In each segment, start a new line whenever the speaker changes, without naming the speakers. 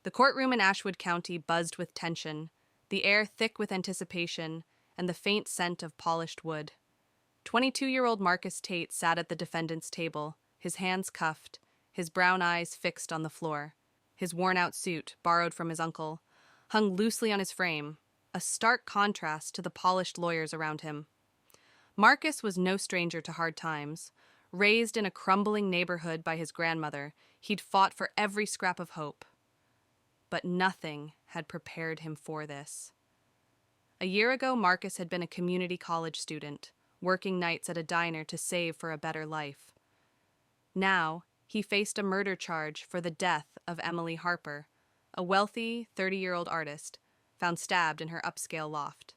The courtroom in Ashwood County buzzed with tension, the air thick with anticipation and the faint scent of polished wood. 22-year-old Marcus Tate sat at the defendant's table, his hands cuffed, his brown eyes fixed on the floor. His worn-out suit, borrowed from his uncle, hung loosely on his frame, a stark contrast to the polished lawyers around him. Marcus was no stranger to hard times. Raised in a crumbling neighborhood by his grandmother, he'd fought for every scrap of hope. But nothing had prepared him for this. A year ago, Marcus had been a community college student, working nights at a diner to save for a better life. Now, he faced a murder charge for the death of Emily Harper, a wealthy 30-year-old artist, found stabbed in her upscale loft.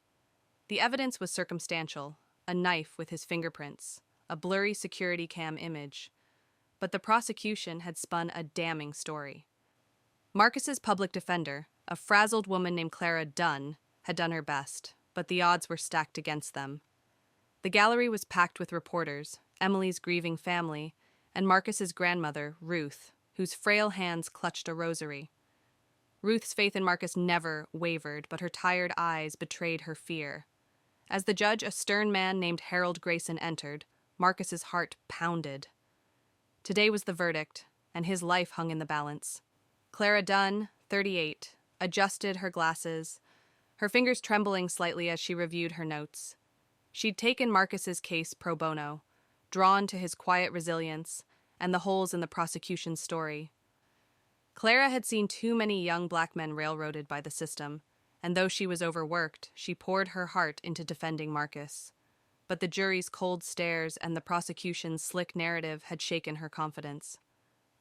The evidence was circumstantial, a knife with his fingerprints, a blurry security cam image. But the prosecution had spun a damning story. Marcus's public defender, a frazzled woman named Clara Dunn, had done her best, but the odds were stacked against them. The gallery was packed with reporters, Emily's grieving family, and Marcus's grandmother, Ruth, whose frail hands clutched a rosary. Ruth's faith in Marcus never wavered, but her tired eyes betrayed her fear. As the judge, a stern man named Harold Grayson, entered, Marcus's heart pounded. Today was the verdict, and his life hung in the balance. Clara Dunn, 38, adjusted her glasses, her fingers trembling slightly as she reviewed her notes. She'd taken Marcus's case pro bono, drawn to his quiet resilience and the holes in the prosecution's story. Clara had seen too many young black men railroaded by the system, and though she was overworked, she poured her heart into defending Marcus. But the jury's cold stares and the prosecution's slick narrative had shaken her confidence.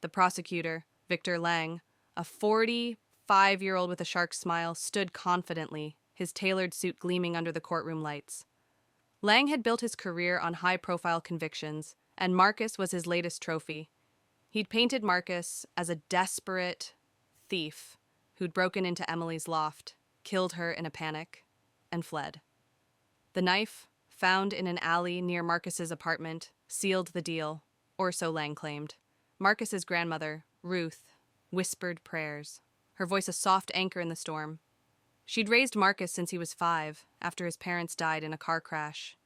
The prosecutor, Victor Lang, a 45-year-old with a shark smile, stood confidently, his tailored suit gleaming under the courtroom lights. Lang had built his career on high-profile convictions, and Marcus was his latest trophy. He'd painted Marcus as a desperate thief who'd broken into Emily's loft, killed her in a panic, and fled. The knife, found in an alley near Marcus's apartment, sealed the deal, or so Lang claimed. Marcus's grandmother, Ruth, whispered prayers, her voice a soft anchor in the storm. She'd raised Marcus since he was 5, after his parents died in a car crash.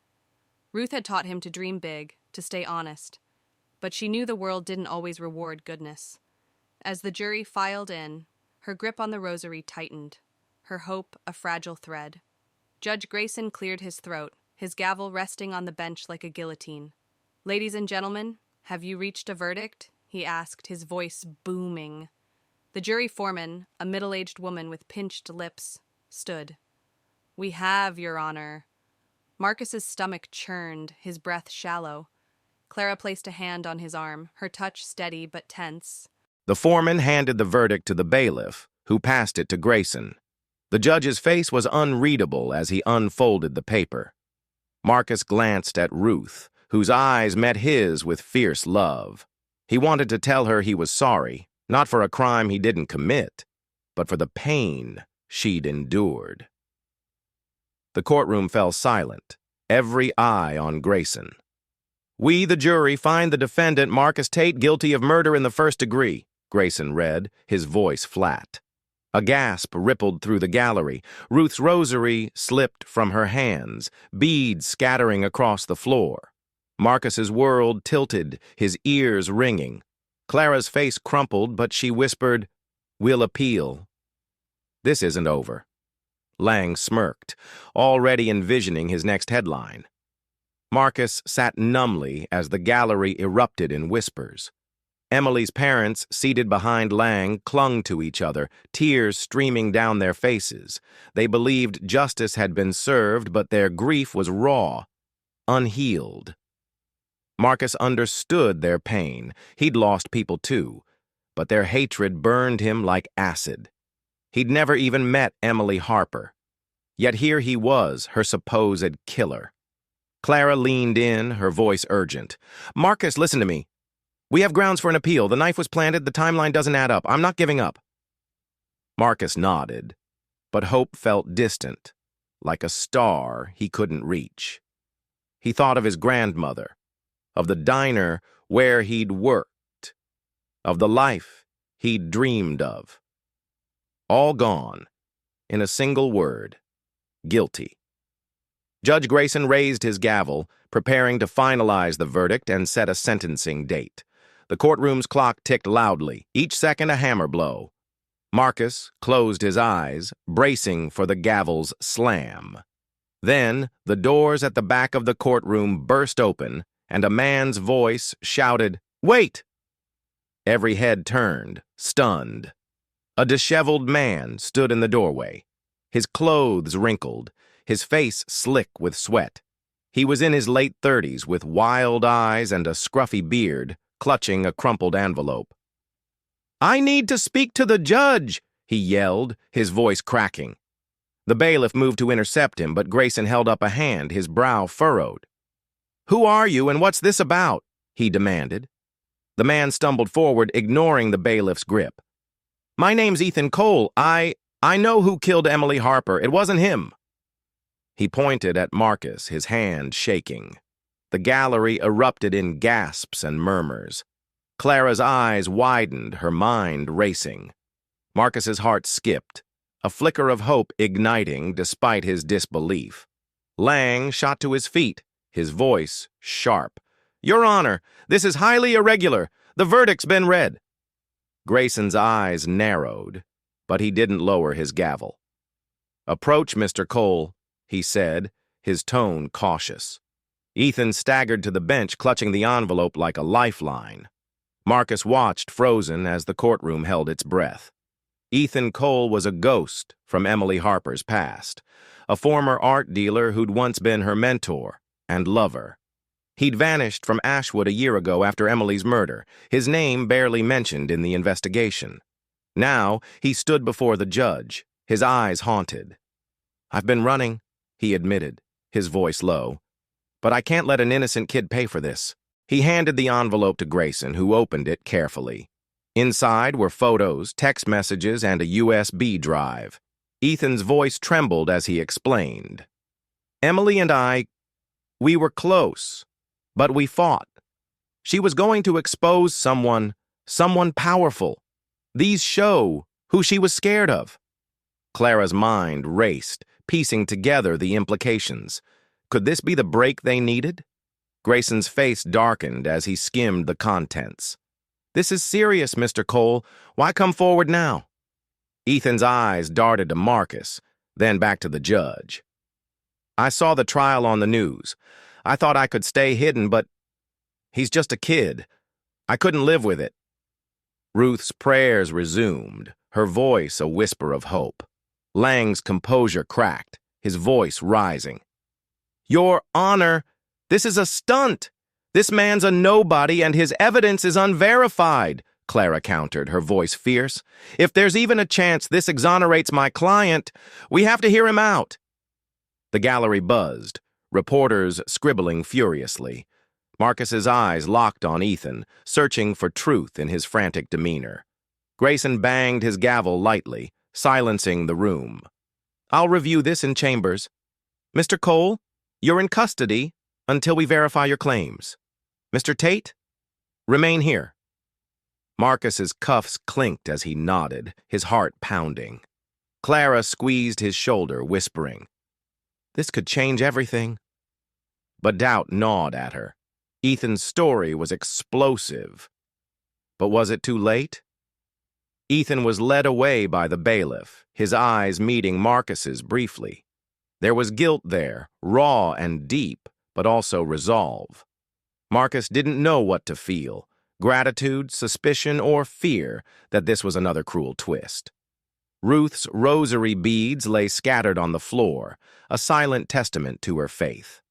Ruth had taught him to dream big, to stay honest, but she knew the world didn't always reward goodness. As the jury filed in, her grip on the rosary tightened, her hope a fragile thread. Judge Grayson cleared his throat, his gavel resting on the bench like a guillotine. "Ladies and gentlemen, have you reached a verdict?" he asked, his voice booming. The jury foreman, a middle-aged woman with pinched lips, stood. "We have, Your Honor." Marcus's stomach churned, his breath shallow. Clara placed a hand on his arm, her touch steady but tense.
The foreman handed the verdict to the bailiff, who passed it to Grayson. The judge's face was unreadable as he unfolded the paper. Marcus glanced at Ruth, whose eyes met his with fierce love. He wanted to tell her he was sorry, not for a crime he didn't commit, but for the pain she'd endured. The courtroom fell silent, every eye on Grayson. "We, the jury, find the defendant, Marcus Tate, guilty of murder in the first degree," Grayson read, his voice flat. A gasp rippled through the gallery. Ruth's rosary slipped from her hands, beads scattering across the floor. Marcus's world tilted, his ears ringing. Clara's face crumpled, but she whispered, "We'll appeal." "This isn't over." Lang smirked, already envisioning his next headline. Marcus sat numbly as the gallery erupted in whispers. Emily's parents, seated behind Lang, clung to each other, tears streaming down their faces. They believed justice had been served, but their grief was raw, unhealed. Marcus understood their pain. He'd lost people too, but their hatred burned him like acid. He'd never even met Emily Harper. Yet here he was, her supposed killer. Clara leaned in, her voice urgent. "Marcus, listen to me. We have grounds for an appeal. The knife was planted. The timeline doesn't add up. I'm not giving up." Marcus nodded, but hope felt distant, like a star he couldn't reach. He thought of his grandmother, of the diner where he'd worked, of the life he'd dreamed of. All gone. In a single word. Guilty. Judge Grayson raised his gavel, preparing to finalize the verdict and set a sentencing date. The courtroom's clock ticked loudly, each second a hammer blow. Marcus closed his eyes, bracing for the gavel's slam. Then, the doors at the back of the courtroom burst open, and a man's voice shouted, "Wait!" Every head turned, stunned. A disheveled man stood in the doorway, his clothes wrinkled, his face slick with sweat. He was in his late 30s with wild eyes and a scruffy beard, clutching a crumpled envelope. "I need to speak to the judge," he yelled, his voice cracking. The bailiff moved to intercept him, but Grayson held up a hand, his brow furrowed. "Who are you and what's this about?" he demanded. The man stumbled forward, ignoring the bailiff's grip. "My name's Ethan Cole. I know who killed Emily Harper. It wasn't him." He pointed at Marcus, his hand shaking. The gallery erupted in gasps and murmurs. Clara's eyes widened, her mind racing. Marcus's heart skipped, a flicker of hope igniting despite his disbelief. Lang shot to his feet, his voice sharp. "Your Honor, this is highly irregular. The verdict's been read." Grayson's eyes narrowed, but he didn't lower his gavel. "Approach, Mr. Cole," he said, his tone cautious. Ethan staggered to the bench, clutching the envelope like a lifeline. Marcus watched, frozen, as the courtroom held its breath. Ethan Cole was a ghost from Emily Harper's past, a former art dealer who'd once been her mentor and lover. He'd vanished from Ashwood a year ago after Emily's murder, his name barely mentioned in the investigation. Now, he stood before the judge, his eyes haunted. "I've been running," he admitted, his voice low. "But I can't let an innocent kid pay for this." He handed the envelope to Grayson, who opened it carefully. Inside were photos, text messages, and a USB drive. Ethan's voice trembled as he explained. "Emily and we were close, but we fought. She was going to expose someone powerful. These show who she was scared of." Clara's mind raced, piecing together the implications. Could this be the break they needed? Grayson's face darkened as he skimmed the contents. "This is serious, Mr. Cole. Why come forward now?" Ethan's eyes darted to Marcus, then back to the judge. "I saw the trial on the news. I thought I could stay hidden, but he's just a kid. I couldn't live with it." Ruth's prayers resumed, her voice a whisper of hope. Lang's composure cracked, his voice rising. "Your Honor, this is a stunt. This man's a nobody and his evidence is unverified," Clara countered, her voice fierce. "If there's even a chance this exonerates my client, we have to hear him out." The gallery buzzed, reporters scribbling furiously. Marcus's eyes locked on Ethan, searching for truth in his frantic demeanor. Grayson banged his gavel lightly, silencing the room. "I'll review this in chambers. Mr. Cole, you're in custody until we verify your claims. Mr. Tate, remain here." Marcus's cuffs clinked as he nodded, his heart pounding. Clara squeezed his shoulder, whispering, "This could change everything." But doubt gnawed at her. Ethan's story was explosive. But was it too late? Ethan was led away by the bailiff, his eyes meeting Marcus's briefly. There was guilt there, raw and deep, but also resolve. Marcus didn't know what to feel, gratitude, suspicion, or fear that this was another cruel twist. Ruth's rosary beads lay scattered on the floor, a silent testament to her faith.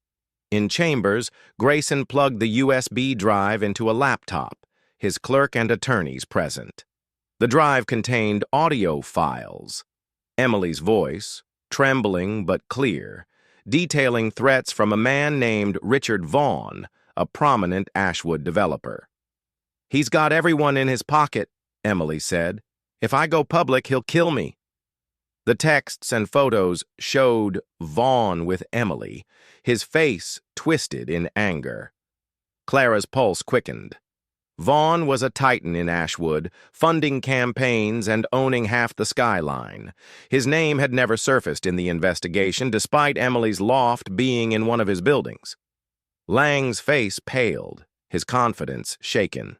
In chambers, Grayson plugged the USB drive into a laptop, his clerk and attorneys present. The drive contained audio files. Emily's voice, trembling but clear, detailing threats from a man named Richard Vaughn, a prominent Ashwood developer. "He's got everyone in his pocket," Emily said. "If I go public, he'll kill me." The texts and photos showed Vaughn with Emily, his face twisted in anger. Clara's pulse quickened. Vaughn was a titan in Ashwood, funding campaigns and owning half the skyline. His name had never surfaced in the investigation, despite Emily's loft being in one of his buildings. Lang's face paled, his confidence shaken.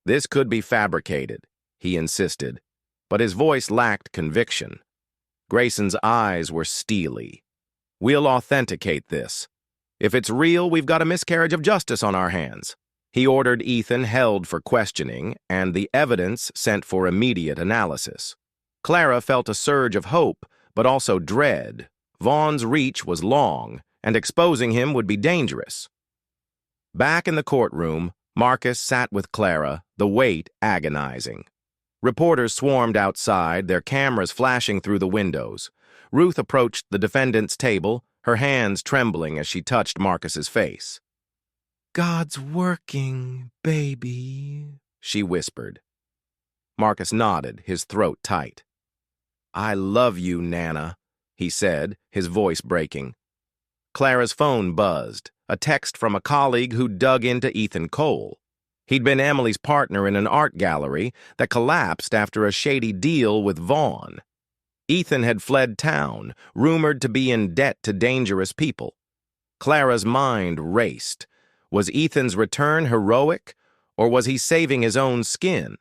This could be fabricated, he insisted, but his voice lacked conviction. Grayson's eyes were steely. We'll authenticate this. If it's real, we've got a miscarriage of justice on our hands. He ordered Ethan held for questioning and the evidence sent for immediate analysis. Clara felt a surge of hope, but also dread. Vaughn's reach was long, and exposing him would be dangerous. Back in the courtroom, Marcus sat with Clara, the wait agonizing. Reporters swarmed outside, their cameras flashing through the windows. Ruth approached the defendant's table, her hands trembling as she touched Marcus's face. "God's working, baby," she whispered. Marcus nodded, his throat tight. "I love you, Nana," he said, his voice breaking. Clara's phone buzzed, a text from a colleague who dug into Ethan Cole. He'd been Emily's partner in an art gallery that collapsed after a shady deal with Vaughn. Ethan had fled town, rumored to be in debt to dangerous people. Clara's mind raced. Was Ethan's return heroic, or was he saving his own skin?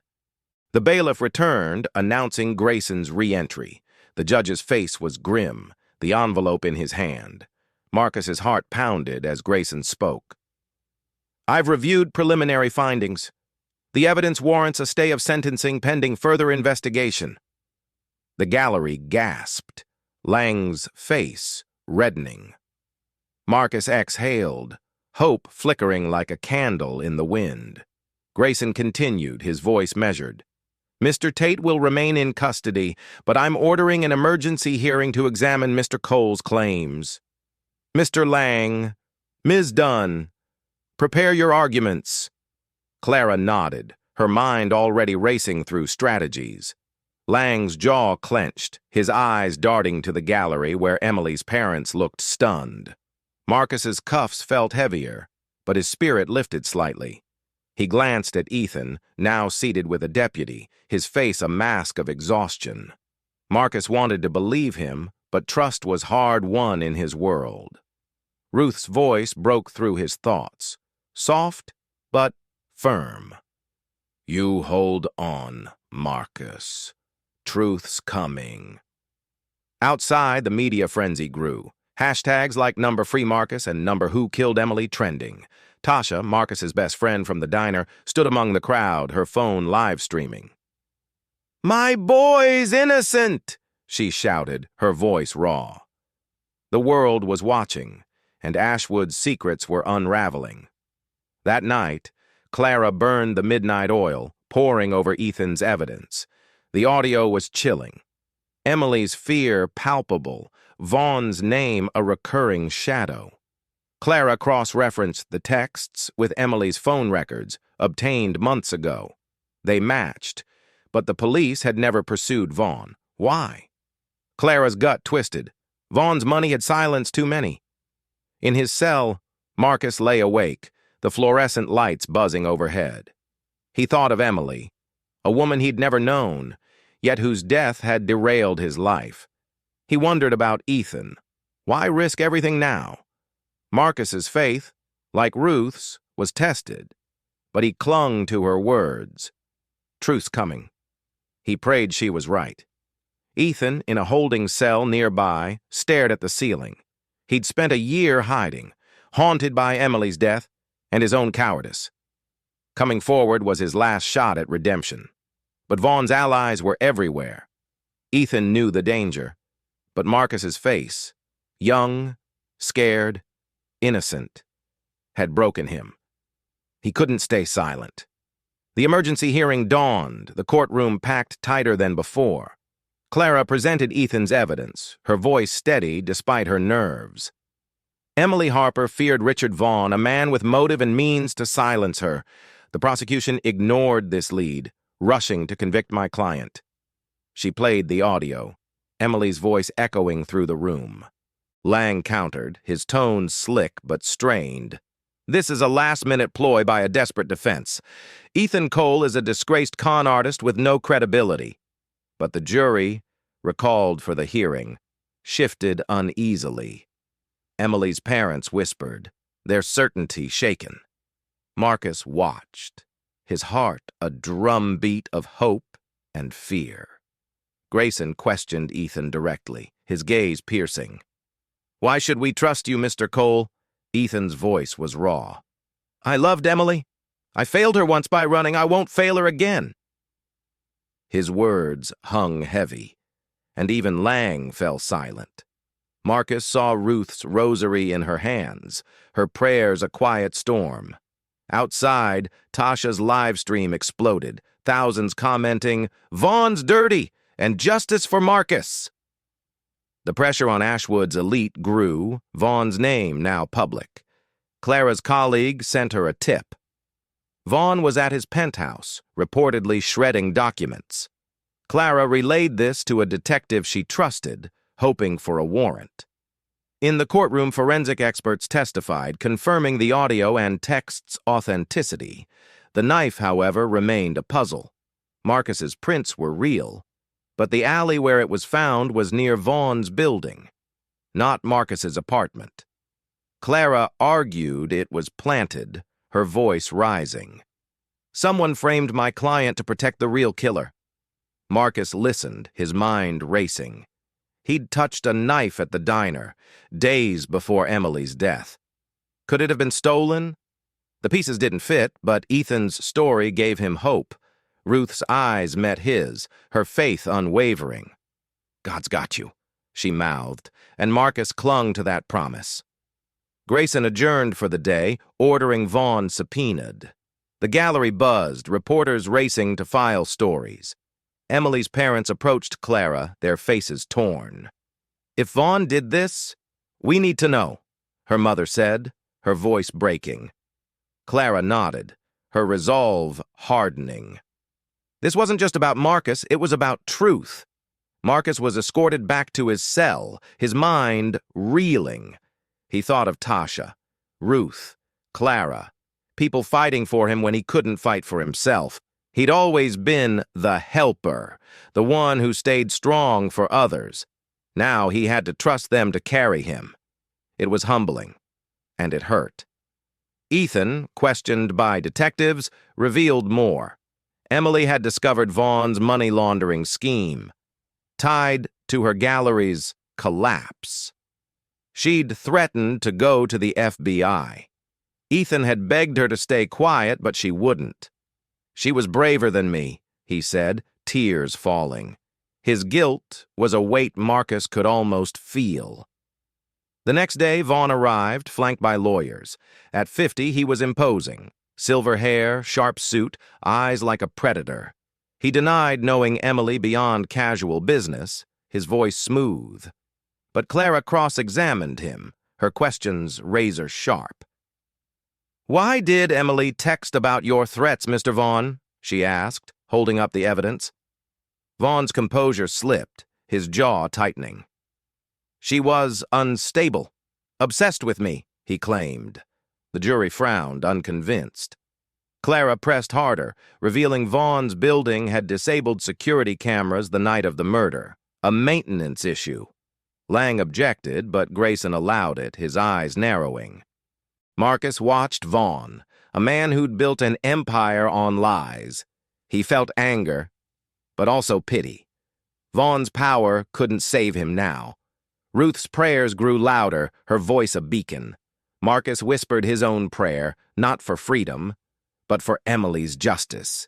The bailiff returned, announcing Grayson's re-entry. The judge's face was grim, the envelope in his hand. Marcus's heart pounded as Grayson spoke. "I've reviewed preliminary findings. The evidence warrants a stay of sentencing pending further investigation." The gallery gasped, Lang's face reddening. Marcus exhaled, hope flickering like a candle in the wind. Grayson continued, his voice measured. "Mr. Tate will remain in custody, but I'm ordering an emergency hearing to examine Mr. Cole's claims. Mr. Lang, Ms. Dunn, prepare your arguments." Clara nodded, her mind already racing through strategies. Lang's jaw clenched, his eyes darting to the gallery where Emily's parents looked stunned. Marcus's cuffs felt heavier, but his spirit lifted slightly. He glanced at Ethan, now seated with a deputy, his face a mask of exhaustion. Marcus wanted to believe him, but trust was hard won in his world. Ruth's voice broke through his thoughts, soft but firm. "You hold on, Marcus. Truth's coming." Outside, the media frenzy grew. Hashtags like #FreeMarcus and #WhoKilledEmily trending. Tasha, Marcus's best friend from the diner, stood among the crowd, her phone live streaming. "My boy's innocent!" she shouted, her voice raw. The world was watching, and Ashwood's secrets were unraveling. That night, Clara burned the midnight oil, pouring over Ethan's evidence. The audio was chilling. Emily's fear palpable, Vaughn's name a recurring shadow. Clara cross-referenced the texts with Emily's phone records, obtained months ago. They matched, but the police had never pursued Vaughn. Why? Clara's gut twisted. Vaughn's money had silenced too many. In his cell, Marcus lay awake, the fluorescent lights buzzing overhead. He thought of Emily, a woman he'd never known, yet whose death had derailed his life. He wondered about Ethan. Why risk everything now? Marcus's faith, like Ruth's, was tested, but he clung to her words. Truth's coming. He prayed she was right. Ethan, in a holding cell nearby, stared at the ceiling. He'd spent a year hiding, haunted by Emily's death and his own cowardice. Coming forward was his last shot at redemption. But Vaughn's allies were everywhere. Ethan knew the danger, but Marcus's face, young, scared, innocent, had broken him. He couldn't stay silent. The emergency hearing dawned, the courtroom packed tighter than before. Clara presented Ethan's evidence, her voice steady despite her nerves. Emily Harper feared Richard Vaughn, a man with motive and means to silence her. The prosecution ignored this lead, rushing to convict my client. She played the audio, Emily's voice echoing through the room. Lang countered, his tone slick but strained. This is a last-minute ploy by a desperate defense. Ethan Cole is a disgraced con artist with no credibility. But the jury, recalled for the hearing, shifted uneasily. Emily's parents whispered, their certainty shaken. Marcus watched, his heart a drumbeat of hope and fear. Grayson questioned Ethan directly, his gaze piercing. "Why should we trust you, Mr. Cole?" Ethan's voice was raw. "I loved Emily. I failed her once by running. I won't fail her again." His words hung heavy, and even Lang fell silent. Marcus saw Ruth's rosary in her hands, her prayers a quiet storm. Outside, Tasha's live stream exploded, thousands commenting, "Vaughn's dirty!" and "Justice for Marcus!" The pressure on Ashwood's elite grew, Vaughn's name now public. Clara's colleague sent her a tip. Vaughn was at his penthouse, reportedly shredding documents. Clara relayed this to a detective she trusted, hoping for a warrant. In the courtroom, forensic experts testified, confirming the audio and text's authenticity. The knife, however, remained a puzzle. Marcus's prints were real, but the alley where it was found was near Vaughn's building, not Marcus's apartment. Clara argued it was planted, her voice rising. "Someone framed my client to protect the real killer." Marcus listened, his mind racing. He'd touched a knife at the diner, days before Emily's death. Could it have been stolen? The pieces didn't fit, but Ethan's story gave him hope. Ruth's eyes met his, her faith unwavering. "God's got you," she mouthed, and Marcus clung to that promise. Grayson adjourned for the day, ordering Vaughn subpoenaed. The gallery buzzed, reporters racing to file stories. Emily's parents approached Clara, their faces torn. "If Vaughn did this, we need to know," her mother said, her voice breaking. Clara nodded, her resolve hardening. This wasn't just about Marcus, it was about truth. Marcus was escorted back to his cell, his mind reeling. He thought of Tasha, Ruth, Clara, people fighting for him when he couldn't fight for himself. He'd always been the helper, the one who stayed strong for others. Now he had to trust them to carry him. It was humbling, and it hurt. Ethan, questioned by detectives, revealed more. Emily had discovered Vaughn's money laundering scheme, tied to her gallery's collapse. She'd threatened to go to the FBI. Ethan had begged her to stay quiet, but she wouldn't. "She was braver than me," he said, tears falling. His guilt was a weight Marcus could almost feel. The next day, Vaughn arrived, flanked by lawyers. At 50, he was imposing. Silver hair, sharp suit, eyes like a predator. He denied knowing Emily beyond casual business, his voice smooth. But Clara cross-examined him, her questions razor-sharp. "Why did Emily text about your threats, Mr. Vaughn?" she asked, holding up the evidence. Vaughn's composure slipped, his jaw tightening. "She was unstable, obsessed with me," he claimed. The jury frowned, unconvinced. Clara pressed harder, revealing Vaughn's building had disabled security cameras the night of the murder, a maintenance issue. Lang objected, but Grayson allowed it, his eyes narrowing. Marcus watched Vaughn, a man who'd built an empire on lies. He felt anger, but also pity. Vaughn's power couldn't save him now. Ruth's prayers grew louder, her voice a beacon. Marcus whispered his own prayer, not for freedom, but for Emily's justice.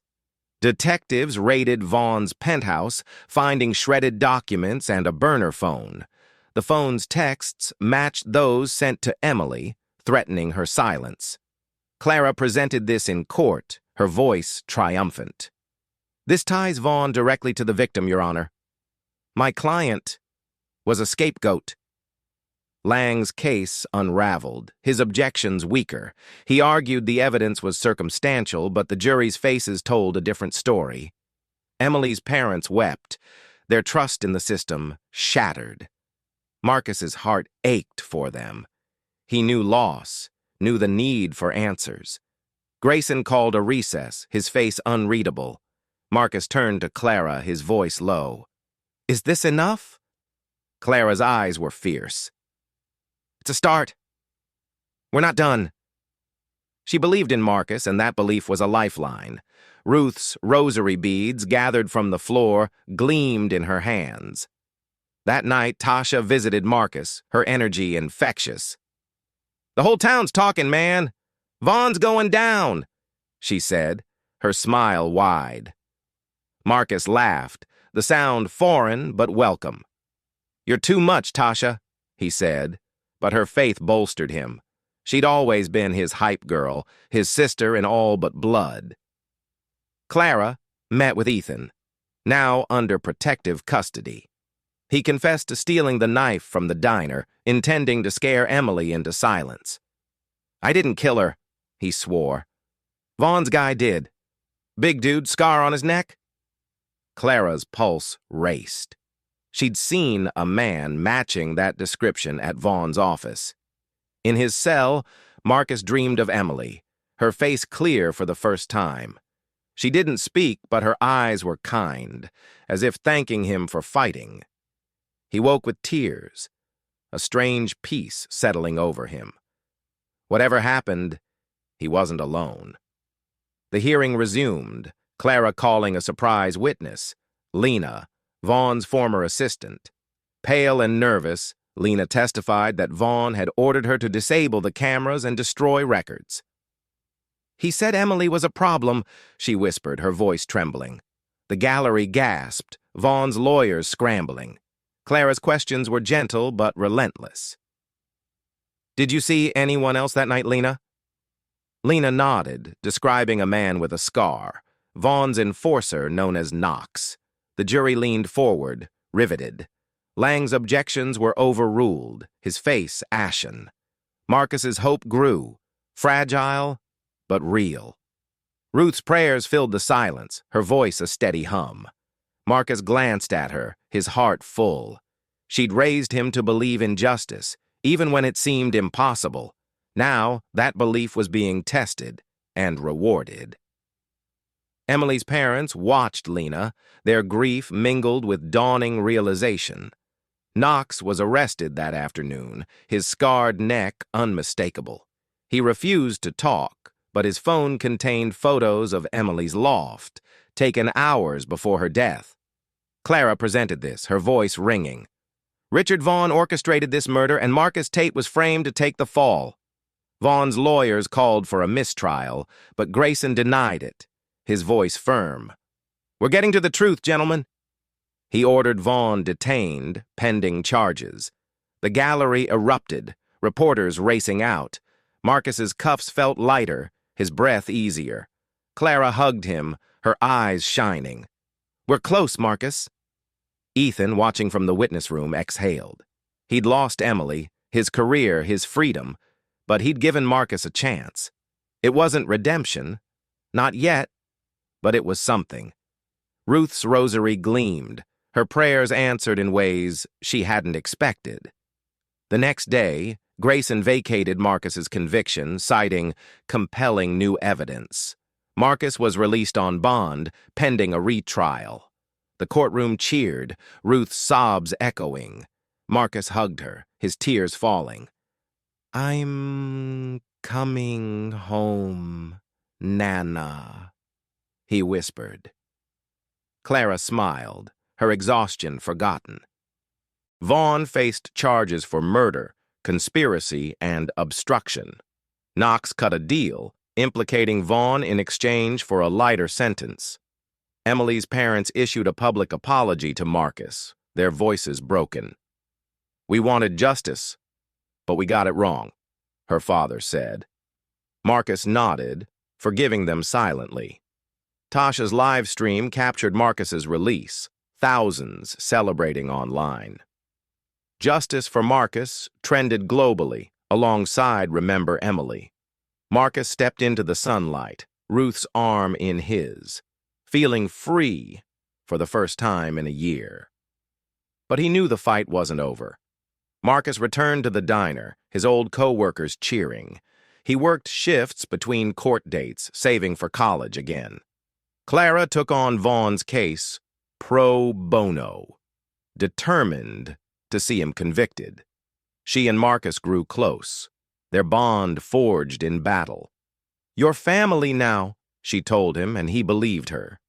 Detectives raided Vaughn's penthouse, finding shredded documents and a burner phone. The phone's texts matched those sent to Emily, threatening her silence. Clara presented this in court, her voice triumphant. "This ties Vaughn directly to the victim, Your Honor. My client was a scapegoat." Lang's case unraveled, his objections weaker. He argued the evidence was circumstantial, but the jury's faces told a different story. Emily's parents wept, their trust in the system shattered. Marcus's heart ached for them. He knew loss, knew the need for answers. Grayson called a recess, his face unreadable. Marcus turned to Clara, his voice low. "Is this enough?" Clara's eyes were fierce. "It's a start. We're not done." She believed in Marcus, and that belief was a lifeline. Ruth's rosary beads, gathered from the floor, gleamed in her hands. That night, Tasha visited Marcus, her energy infectious. "The whole town's talking, man. Vaughn's going down," she said, her smile wide. Marcus laughed, the sound foreign but welcome. "You're too much, Tasha," he said, but her faith bolstered him. She'd always been his hype girl, his sister in all but blood. Clara met with Ethan, now under protective custody. He confessed to stealing the knife from the diner, intending to scare Emily into silence. "I didn't kill her," he swore. "Vaughn's guy did. Big dude, scar on his neck?" Clara's pulse raced. She'd seen a man matching that description at Vaughn's office. In his cell, Marcus dreamed of Emily, her face clear for the first time. She didn't speak, but her eyes were kind, as if thanking him for fighting. He woke with tears, a strange peace settling over him. Whatever happened, he wasn't alone. The hearing resumed, Clara calling a surprise witness, Lena, Vaughn's former assistant. Pale and nervous, Lena testified that Vaughn had ordered her to disable the cameras and destroy records. "He said Emily was a problem," she whispered, her voice trembling. The gallery gasped, Vaughn's lawyers scrambling. Clara's questions were gentle but relentless. "Did you see anyone else that night, Lena?" Lena nodded, describing a man with a scar, Vaughn's enforcer known as Knox. The jury leaned forward, riveted. Lang's objections were overruled, his face ashen. Marcus's hope grew, fragile but real. Ruth's prayers filled the silence, her voice a steady hum. Marcus glanced at her, his heart full. She'd raised him to believe in justice, even when it seemed impossible. Now, that belief was being tested and rewarded. Emily's parents watched Lena, their grief mingled with dawning realization. Knox was arrested that afternoon, his scarred neck unmistakable. He refused to talk, but his phone contained photos of Emily's loft, taken hours before her death. Clara presented this, her voice ringing. Richard Vaughn orchestrated this murder, and Marcus Tate was framed to take the fall. Vaughn's lawyers called for a mistrial, but Grayson denied it, his voice firm. "We're getting to the truth, gentlemen." He ordered Vaughn detained, pending charges. The gallery erupted, reporters racing out. Marcus's cuffs felt lighter, his breath easier. Clara hugged him, her eyes shining. "We're close, Marcus." Ethan, watching from the witness room, exhaled. He'd lost Emily, his career, his freedom, but he'd given Marcus a chance. It wasn't redemption, not yet, but it was something. Ruth's rosary gleamed, her prayers answered in ways she hadn't expected. The next day, Grayson vacated Marcus's conviction, citing compelling new evidence. Marcus was released on bond, pending a retrial. The courtroom cheered, Ruth's sobs echoing. Marcus hugged her, his tears falling. "I'm coming home, Nana," he whispered. Clara smiled, her exhaustion forgotten. Vaughn faced charges for murder, conspiracy, and obstruction. Knox cut a deal, implicating Vaughn in exchange for a lighter sentence. Emily's parents issued a public apology to Marcus, their voices broken. "We wanted justice, but we got it wrong," her father said. Marcus nodded, forgiving them silently. Tasha's live stream captured Marcus's release, thousands celebrating online. Justice for Marcus trended globally, alongside Remember Emily. Marcus stepped into the sunlight, Ruth's arm in his, feeling free for the first time in a year. But he knew the fight wasn't over. Marcus returned to the diner, his old co-workers cheering. He worked shifts between court dates, saving for college again. Clara took on Vaughn's case pro bono, determined to see him convicted. She and Marcus grew close, their bond forged in battle. "Your family now," she told him, and he believed her.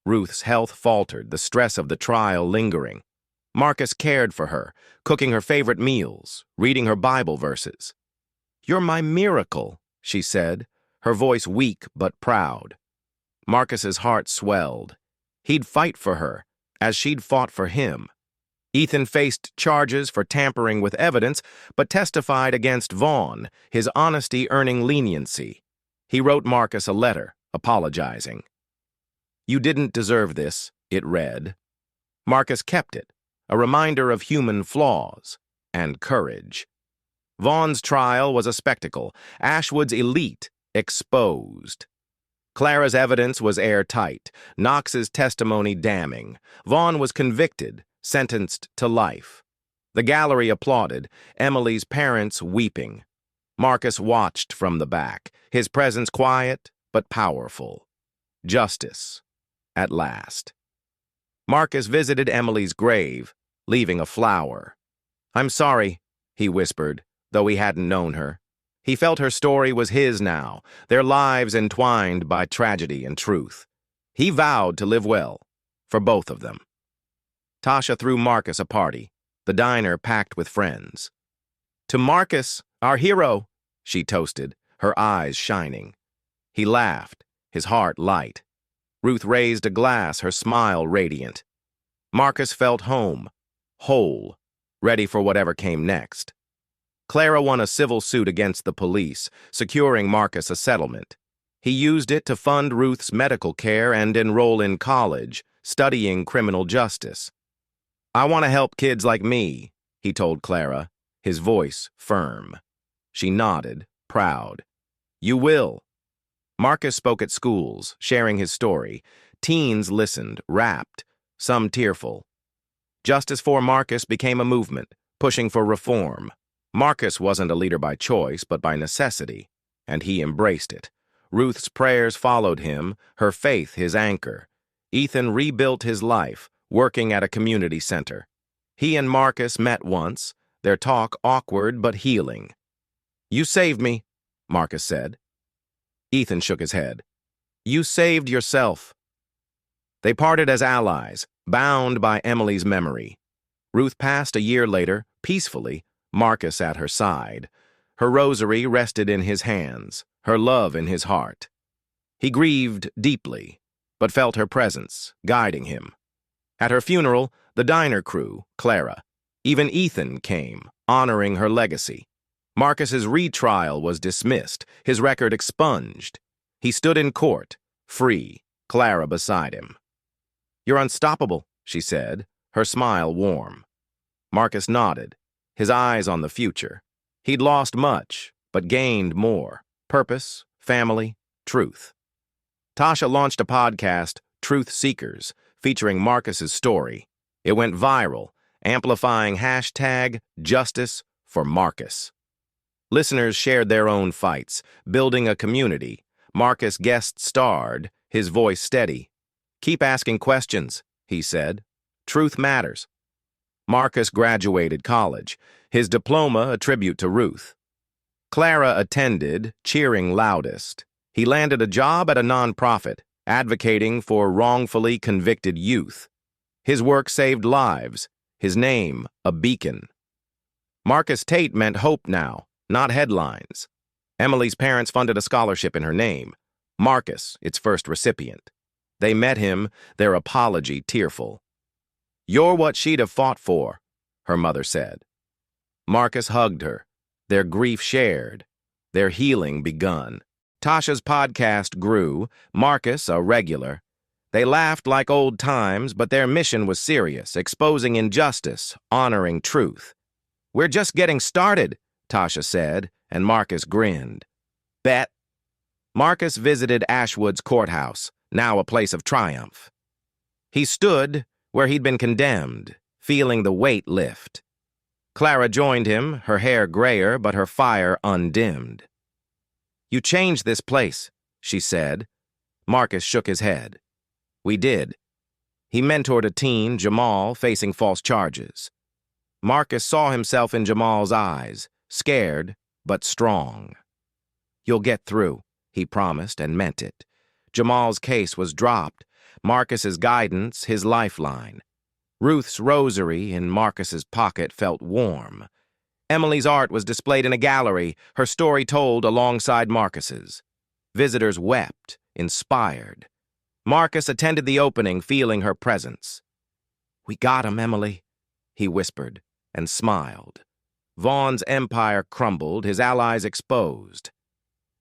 Ruth's health faltered, the stress of the trial lingering. Marcus cared for her, cooking her favorite meals, reading her Bible verses. "You're my miracle," she said, her voice weak but proud. Marcus's heart swelled. He'd fight for her, as she'd fought for him. Ethan faced charges for tampering with evidence, but testified against Vaughn, his honesty earning leniency. He wrote Marcus a letter, apologizing. "You didn't deserve this," it read. Marcus kept it, a reminder of human flaws and courage. Vaughn's trial was a spectacle, Ashwood's elite exposed. Clara's evidence was airtight, Knox's testimony damning. Vaughn was convicted, sentenced to life. The gallery applauded, Emily's parents weeping. Marcus watched from the back, his presence quiet but powerful. Justice, at last. Marcus visited Emily's grave, leaving a flower. "I'm sorry," he whispered, though he hadn't known her. He felt her story was his now, their lives entwined by tragedy and truth. He vowed to live well, for both of them. Tasha threw Marcus a party, the diner packed with friends. "To Marcus, our hero," she toasted, her eyes shining. He laughed, his heart light. Ruth raised a glass, her smile radiant. Marcus felt home, whole, ready for whatever came next. Clara won a civil suit against the police, securing Marcus a settlement. He used it to fund Ruth's medical care and enroll in college, studying criminal justice. "I want to help kids like me," he told Clara, his voice firm. She nodded, proud. "You will." Marcus spoke at schools, sharing his story. Teens listened, rapt, some tearful. Justice for Marcus became a movement, pushing for reform. Marcus wasn't a leader by choice, but by necessity, and he embraced it. Ruth's prayers followed him, her faith his anchor. Ethan rebuilt his life, working at a community center. He and Marcus met once, their talk awkward but healing. "You saved me," Marcus said. Ethan shook his head. "You saved yourself." They parted as allies, bound by Emily's memory. Ruth passed a year later, peacefully, Marcus at her side. Her rosary rested in his hands, her love in his heart. He grieved deeply, but felt her presence, guiding him. At her funeral, the diner crew, Clara, even Ethan came, honoring her legacy. Marcus's retrial was dismissed, his record expunged. He stood in court, free, Clara beside him. "You're unstoppable," she said, her smile warm. Marcus nodded, his eyes on the future. He'd lost much, but gained more. Purpose, family, truth. Tasha launched a podcast, Truth Seekers, featuring Marcus's story. It went viral, amplifying #JusticeForMarcus. Listeners shared their own fights, building a community. Marcus guest starred, his voice steady. "Keep asking questions," he said. "Truth matters." Marcus graduated college, his diploma a tribute to Ruth. Clara attended, cheering loudest. He landed a job at a nonprofit, advocating for wrongfully convicted youth. His work saved lives, his name a beacon. Marcus Tate meant hope now, not headlines. Emily's parents funded a scholarship in her name. Marcus, its first recipient. They met him, their apology tearful. "You're what she'd have fought for," her mother said. Marcus hugged her, their grief shared, their healing begun. Tasha's podcast grew, Marcus a regular. They laughed like old times, but their mission was serious, exposing injustice, honoring truth. "We're just getting started," Tasha said, and Marcus grinned. "Bet." Marcus visited Ashwood's courthouse, now a place of triumph. He stood where he'd been condemned, feeling the weight lift. Clara joined him, her hair grayer but her fire undimmed. You changed this place, she said. Marcus shook his head. We did. He mentored a teen, Jamal, facing false charges. Marcus saw himself in Jamal's eyes, scared but strong. You'll get through, he promised and meant it. Jamal's case was dropped, Marcus's guidance his lifeline. Ruth's rosary in Marcus's pocket felt warm. Emily's art was displayed in a gallery, her story told alongside Marcus's. Visitors wept, inspired. Marcus attended the opening, feeling her presence. We got him, Emily, he whispered and smiled. Vaughn's empire crumbled, his allies exposed.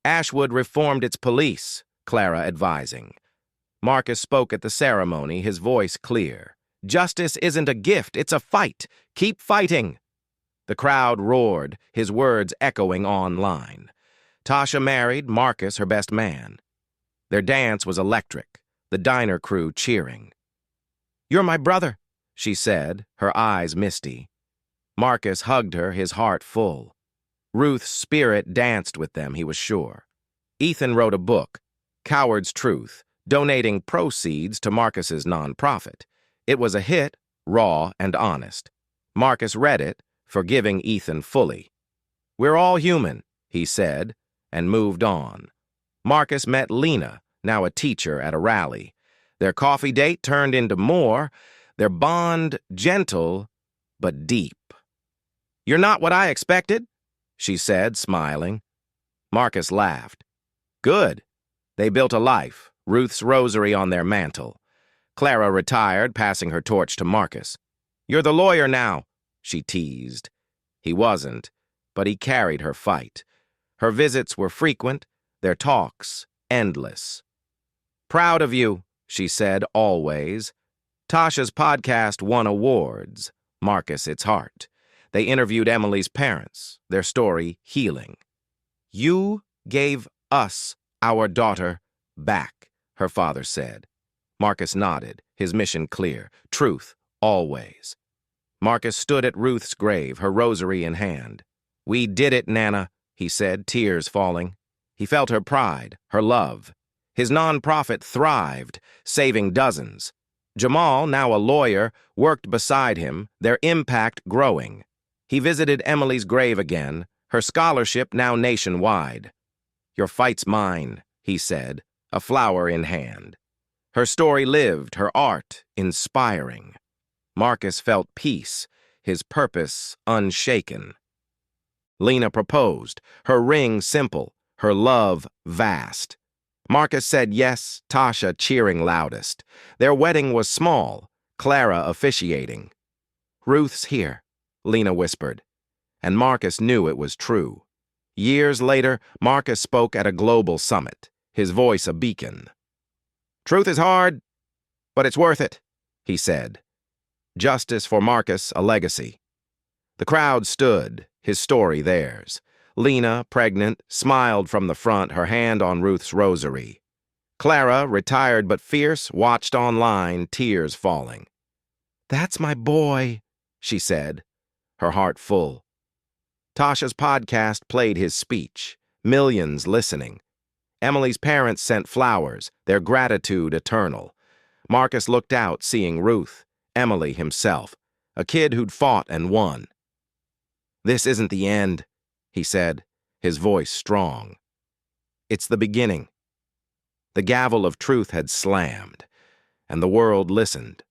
Ashwood reformed its police, Clara advising. Marcus spoke at the ceremony, his voice clear. Justice isn't a gift, it's a fight. Keep fighting. The crowd roared, his words echoing online. Tasha married Marcus her best man. Their dance was electric, the diner crew cheering. You're my brother, she said, her eyes misty. Marcus hugged her, his heart full. Ruth's spirit danced with them, he was sure. Ethan wrote a book, Coward's Truth, donating proceeds to Marcus's nonprofit. It was a hit, raw and honest. Marcus read it, forgiving Ethan fully. We're all human, he said, and moved on. Marcus met Lena, now a teacher at a rally. Their coffee date turned into more, their bond gentle but deep. You're not what I expected, she said, smiling. Marcus laughed. Good. They built a life, Ruth's rosary on their mantle. Clara retired, passing her torch to Marcus. You're the lawyer now, she teased. He wasn't, but he carried her fight. Her visits were frequent, their talks endless. Proud of you, she said, always. Tasha's podcast won awards, Marcus its heart. They interviewed Emily's parents, their story healing. You gave us our daughter back, her father said. Marcus nodded, his mission clear. Truth, always. Marcus stood at Ruth's grave, her rosary in hand. We did it, Nana, he said, tears falling. He felt her pride, her love. His nonprofit thrived, saving dozens. Jamal, now a lawyer, worked beside him, their impact growing. He visited Emily's grave again, her scholarship now nationwide. Your fight's mine, he said, a flower in hand. Her story lived, her art inspiring. Marcus felt peace, his purpose unshaken. Lena proposed, her ring simple, her love vast. Marcus said yes, Tasha cheering loudest. Their wedding was small, Clara officiating. Ruth's here, Lena whispered, and Marcus knew it was true. Years later, Marcus spoke at a global summit, his voice a beacon. Truth is hard, but it's worth it, he said. Justice for Marcus, a legacy. The crowd stood, his story theirs. Lena, pregnant, smiled from the front, her hand on Ruth's rosary. Clara, retired but fierce, watched online, tears falling. That's my boy, she said, her heart full. Tasha's podcast played his speech, millions listening. Emily's parents sent flowers, their gratitude eternal. Marcus looked out, seeing Ruth, Emily himself, a kid who'd fought and won. This isn't the end, he said, his voice strong. It's the beginning. The gavel of truth had slammed, and the world listened.